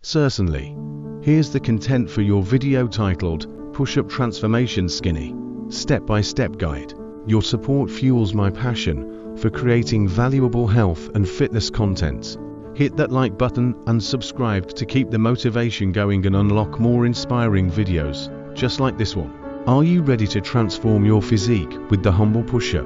Certainly. Here's the content for your video titled, Push-Up Transformation Skinny, Step-by-Step Guide. Your support fuels my passion for creating valuable health and fitness content. Hit that like button and subscribe to keep the motivation going and unlock more inspiring videos, just like this one. Are you ready to transform your physique with the humble push-up?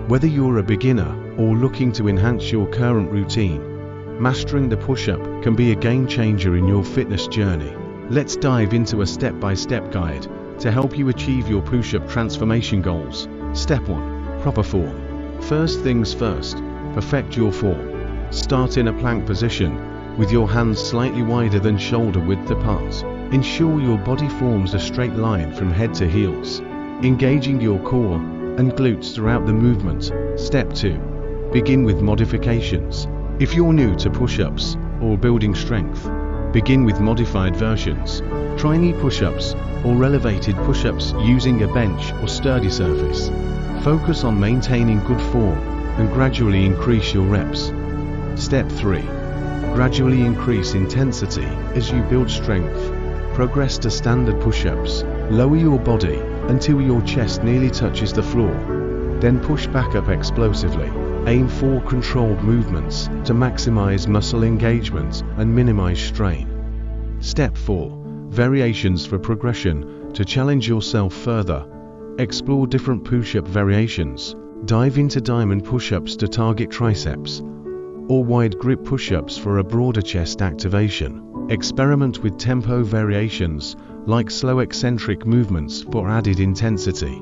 Whether you're a beginner or looking to enhance your current routine, mastering the push-up can be a game changer in your fitness journey. Let's dive into a step-by-step guide to help you achieve your push-up transformation goals. Step 1. Proper form. First things first, perfect your form. Start in a plank position with your hands slightly wider than shoulder width apart. Ensure your body forms a straight line from head to heels, engaging your core and glutes throughout the movement. Step 2. Begin with modifications. If you're new to push-ups or building strength, begin with modified versions. Try knee push-ups or elevated push-ups using a bench or sturdy surface. Focus on maintaining good form and gradually increase your reps. Step 3. Gradually increase intensity as you build strength. Progress to standard push-ups. Lower your body until your chest nearly touches the floor. Then push back up explosively. Aim for controlled movements to maximize muscle engagement and minimize strain. Step 4. Variations for progression. To challenge yourself further, explore different push-up variations. Dive into diamond push-ups to target triceps, or wide grip push-ups for a broader chest activation. Experiment with tempo variations, like slow eccentric movements for added intensity.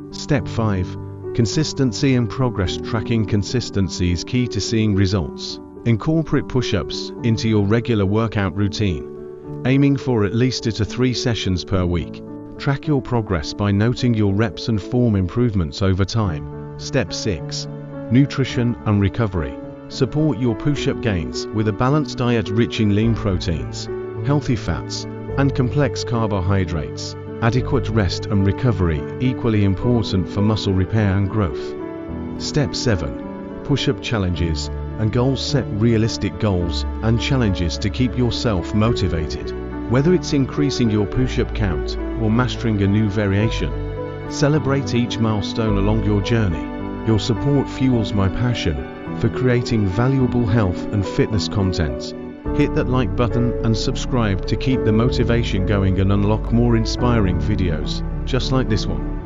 Step 5. Consistency and progress tracking. Consistency is key to seeing results. Incorporate push-ups into your regular workout routine, aiming for at least 2 to 3 sessions per week. Track your progress by noting your reps and form improvements over time. Step 6. Nutrition and recovery. Support your push-up gains with a balanced diet rich in lean proteins, healthy fats, and complex carbohydrates. Adequate rest and recovery equally important for muscle repair and growth. Step 7. Push-up challenges and goals. Set realistic goals and challenges to keep yourself motivated. Whether it's increasing your push-up count or mastering a new variation, celebrate each milestone along your journey. Your support fuels my passion for creating valuable health and fitness content. Hit that like button and subscribe to keep the motivation going and unlock more inspiring videos, just like this one.